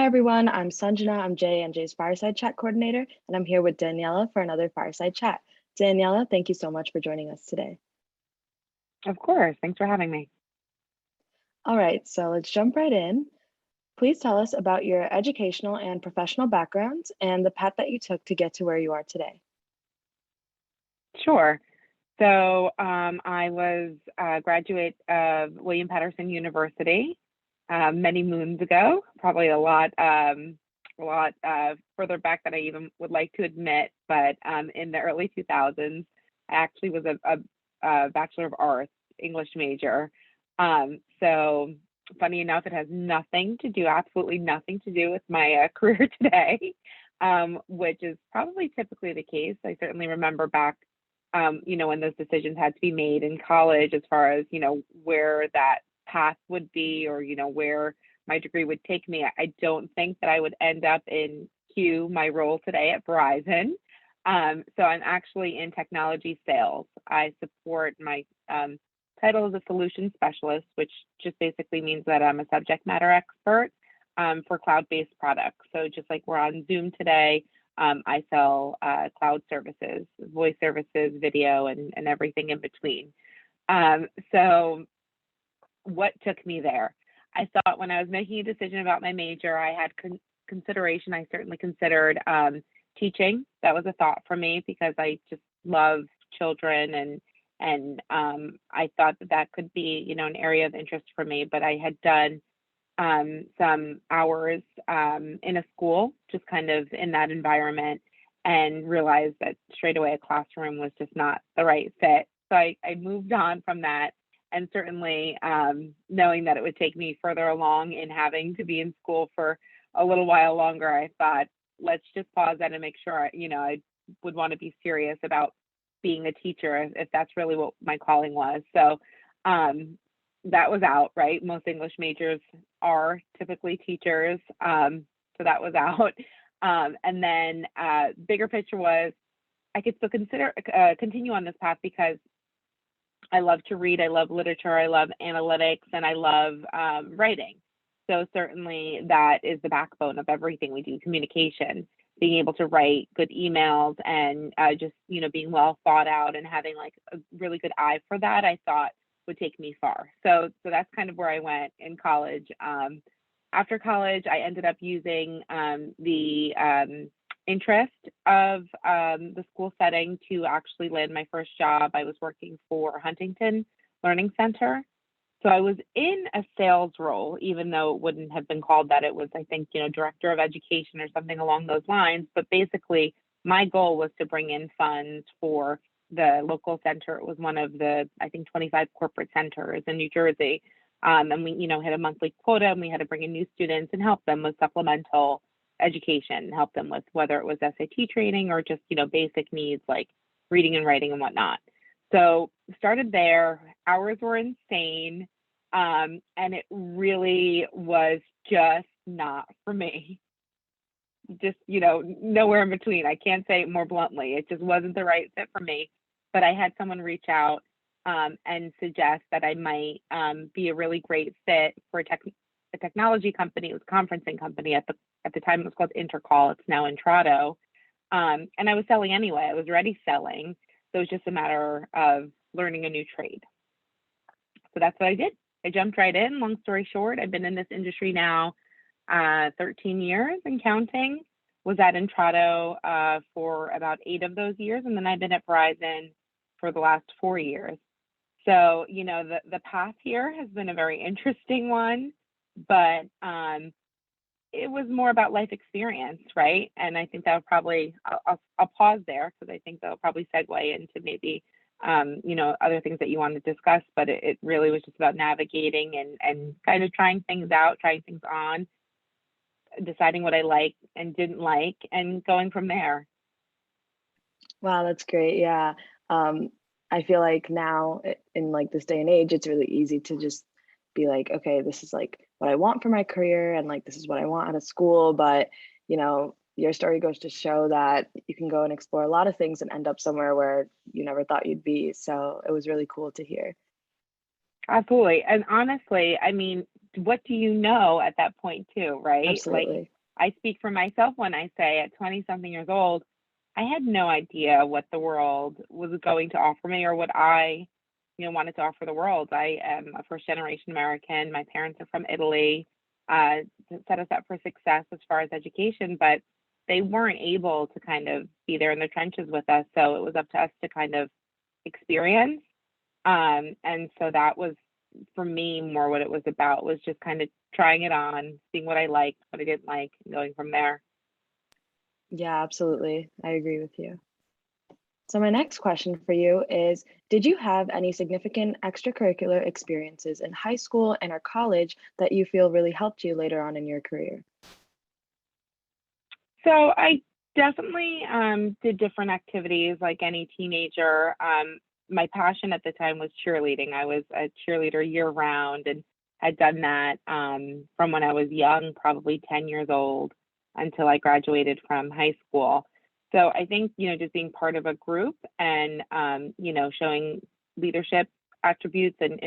Hi everyone, I'm Sanjana. I'm Jay and Jay's Fireside Chat coordinator, and I'm here with Daniela for another Fireside Chat. Daniela, thank you so much for joining us today. Of course. Thanks for having me. All right, so let's jump right in. Please tell us about your educational and professional backgrounds and the path that you took to get to where you are today. Sure. I was a graduate of William Patterson University many moons ago, probably a lot further back than I even would like to admit. But in the early 2000s, I actually was a Bachelor of Arts English major. So funny enough, it has nothing to do, absolutely nothing to do with my career today, which is probably typically the case. I certainly remember back, when those decisions had to be made in college as far as, where that path would be or, where my degree would take me. I don't think that I would end up in my role today at Verizon. So I'm actually in technology sales. I support my title as a solution specialist, which just basically means that I'm a subject matter expert for cloud-based products. So just like we're on Zoom today, I sell cloud services, voice services, video, and everything in between. So what took me there? I thought when I was making a decision about my major, I had consideration. I certainly considered teaching. That was a thought for me because I just love children and I thought that could be, an area of interest for me. But I had done some hours in a school, just kind of in that environment, and realized that straight away a classroom was just not the right fit. So I moved on from that. And certainly knowing that it would take me further along in having to be in school for a little while longer, I thought, let's just pause that and make sure, I would want to be serious about being a teacher if that's really what my calling was. So that was out, right? Most English majors are typically teachers. So that was out. And then bigger picture was I could still continue on this path because I love to read, I love literature, I love analytics, and I love writing. So certainly that is the backbone of everything we do, communication, being able to write good emails and just, being well thought out and having like a really good eye for that, I thought would take me far. So that's kind of where I went in college. After college, I ended up using the interest of the school setting to actually land my first job. I was working for Huntington Learning Center. So I was in a sales role, even though it wouldn't have been called that. It was, I think, director of education or something along those lines. But basically, my goal was to bring in funds for the local center. It was one of the, I think, 25 corporate centers in New Jersey. And we, had a monthly quota and we had to bring in new students and help them with supplemental education, help them with whether it was SAT training or just, basic needs like reading and writing and whatnot. So started there, hours were insane. And it really was just not for me. Just, nowhere in between. I can't say it more bluntly. It just wasn't the right fit for me. But I had someone reach out and suggest that I might be a really great fit for a technology company. It was a conferencing company at the time. It was called Intercall. It's now Intrado. And I was selling anyway. I was already selling. So it was just a matter of learning a new trade. So that's what I did. I jumped right in. Long story short, I've been in this industry now 13 years and counting. Was at Intrado for about 8 of those years. And then I've been at Verizon for the last 4 years. So, the path here has been a very interesting one, but it was more about life experience, right? And I think that would probably, I'll pause there because I think that'll probably segue into maybe, other things that you want to discuss, but it really was just about navigating and kind of trying things out, trying things on, deciding what I liked and didn't like, and going from there. Wow, that's great. Yeah. I feel like now in like this day and age, it's really easy to just be like, okay, this is like what I want for my career and like this is what I want out of school. But, your story goes to show that you can go and explore a lot of things and end up somewhere where you never thought you'd be. So it was really cool to hear. Absolutely. And honestly, I mean, what do you know at that point too, right? Like, Absolutely. I speak for myself when I say at 20 something years old, I had no idea what the world was going to offer me or what I, wanted to offer the world. I am a first generation American. My parents are from Italy, to set us up for success as far as education, but they weren't able to kind of be there in the trenches with us. So it was up to us to kind of experience. And so that was for me more what it was about, was just kind of trying it on, seeing what I liked, what I didn't like, and going from there. Yeah, absolutely. I agree with you. So my next question for you is, did you have any significant extracurricular experiences in high school and or college that you feel really helped you later on in your career? So I definitely did different activities like any teenager. My passion at the time was cheerleading. I was a cheerleader year round and had done that from when I was young, probably 10 years old, until I graduated from high school. So I think, just being part of a group and, showing leadership attributes and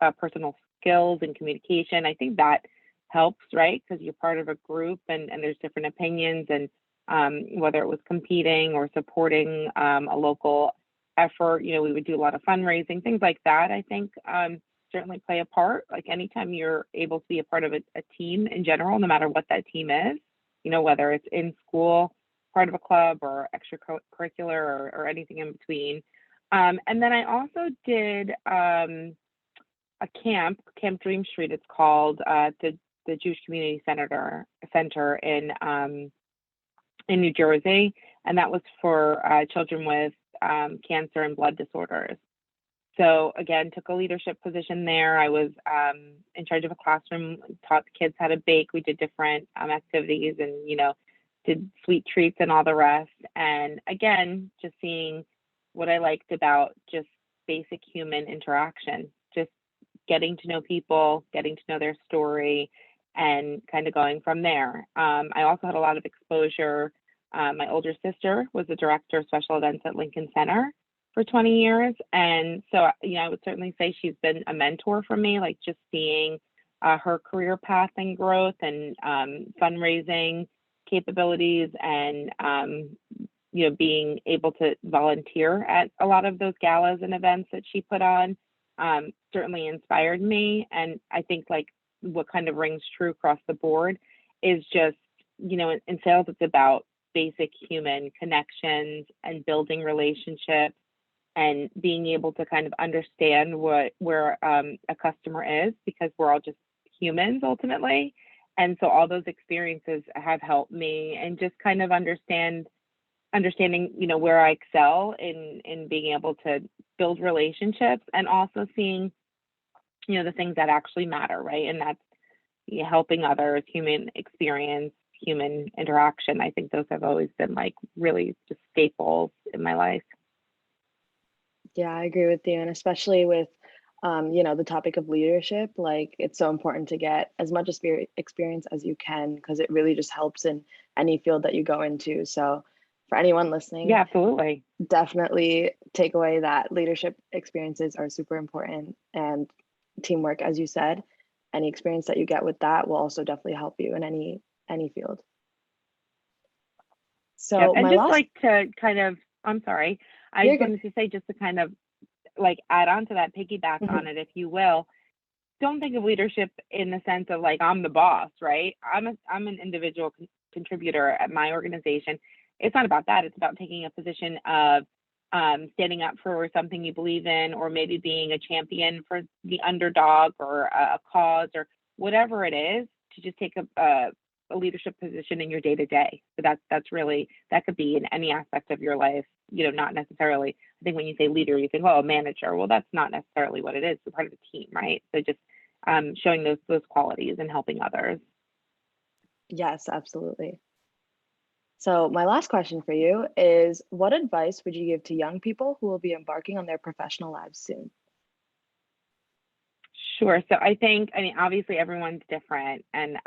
interpersonal skills and communication, I think that helps, right? Because you're part of a group and there's different opinions, and whether it was competing or supporting a local effort, we would do a lot of fundraising, things like that. I think certainly play a part. Like anytime you're able to be a part of a team in general, no matter what that team is, whether it's in school, part of a club or extracurricular or anything in between. And then I also did a Camp Dream Street, it's called, the Jewish Community Center in New Jersey, and that was for children with cancer and blood disorders. So again, took a leadership position there. I was in charge of a classroom, taught the kids how to bake. We did different activities, and did sweet treats and all the rest. And again, just seeing what I liked about just basic human interaction, just getting to know people, getting to know their story, and kind of going from there. I also had a lot of exposure. My older sister was the director of special events at Lincoln Center for 20 years. And so, I would certainly say she's been a mentor for me, like just seeing her career path and growth and fundraising capabilities, and, being able to volunteer at a lot of those galas and events that she put on, certainly inspired me. And I think like what kind of rings true across the board is just, in sales, it's about basic human connections and building relationships and being able to kind of understand where a customer is, because we're all just humans ultimately. And so all those experiences have helped me, and just kind of understanding, where I excel in being able to build relationships, and also seeing, the things that actually matter, right? And that's helping others, human experience, human interaction. I think those have always been like really just staples in my life. Yeah, I agree with you. And especially with, the topic of leadership, like it's so important to get as much experience as you can, because it really just helps in any field that you go into. So for anyone listening, Yeah, absolutely. definitely take away that leadership experiences are super important, and teamwork, as you said. Any experience that you get with that will also definitely help you in any field. Yep. So And my just last, like to kind of, I'm sorry, I you're just good. wanted to say, just to kind of like add on to that, piggyback on Mhm. it, if you will. Don't think of leadership in the sense of like I'm the boss, right? I'm an individual contributor at my organization. It's not about that. It's about taking a position of standing up for something you believe in, or maybe being a champion for the underdog, or a cause, or whatever it is. To just take a leadership position in your day to day. So that's really, that could be in any aspect of your life. Not necessarily. I think when you say leader, you think, oh, a manager. Well, that's not necessarily what it is. You're part of a team, right? So just showing those qualities and helping others. Yes, absolutely. So my last question for you is, what advice would you give to young people who will be embarking on their professional lives soon? Sure. So I think, I mean, obviously everyone's different, and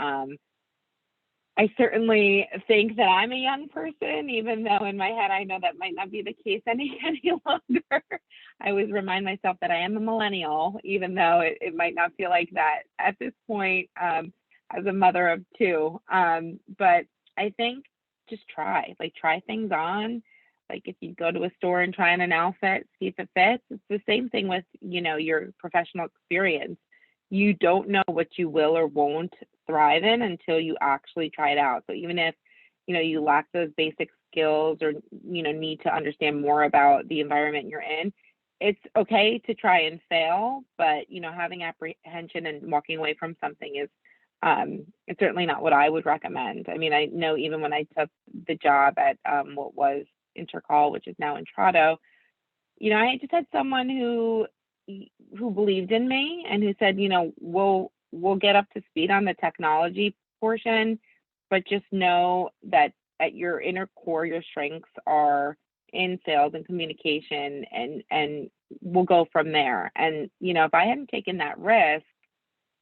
I certainly think that I'm a young person, even though in my head I know that might not be the case any longer. I always remind myself that I am a millennial, even though it might not feel like that at this point, as a mother of two. But I think just try things on. Like if you go to a store and try on an outfit, see if it fits. It's the same thing with, your professional experience. You don't know what you will or won't thrive in until you actually try it out. So even if, you lack those basic skills or, need to understand more about the environment you're in, it's okay to try and fail, but, having apprehension and walking away from something is, it's certainly not what I would recommend. I mean, I know even when I took the job at what was Intercall, which is now Intrado, I just had someone who believed in me and who said, we'll get up to speed on the technology portion, but just know that at your inner core, your strengths are in sales and communication, and we'll go from there. And if I hadn't taken that risk,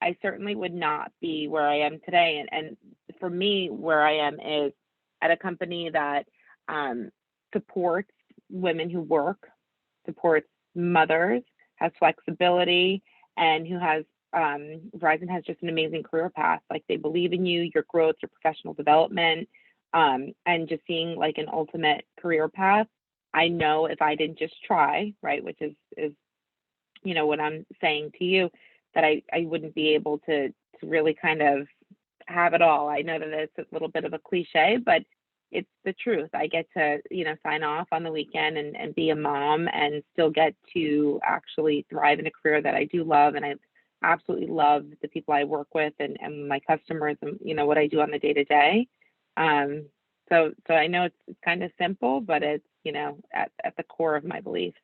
I certainly would not be where I am today. And for me, where I am is at a company that supports women who work, supports mothers, has flexibility, and who has Verizon has just an amazing career path. Like they believe in you, your growth, your professional development, and just seeing like an ultimate career path. I know if I didn't just try, right, which is what I'm saying to you, that I wouldn't be able to really kind of have it all. I know that it's a little bit of a cliche, but it's the truth. I get to, sign off on the weekend and be a mom and still get to actually thrive in a career that I do love. And I absolutely love the people I work with and my customers and, what I do on the day to day. So I know it's kind of simple, but it's, at the core of my beliefs.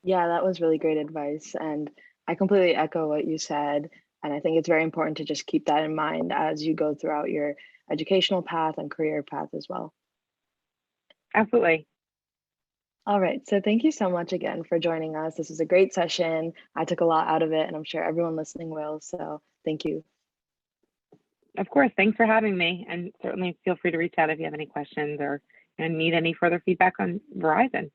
Yeah, that was really great advice. And I completely echo what you said. And I think it's very important to just keep that in mind as you go throughout your educational path and career path as well. Absolutely. All right. So thank you so much again for joining us. This was a great session. I took a lot out of it, and I'm sure everyone listening will. So thank you. Of course. Thanks for having me. And certainly feel free to reach out if you have any questions or need any further feedback on Verizon.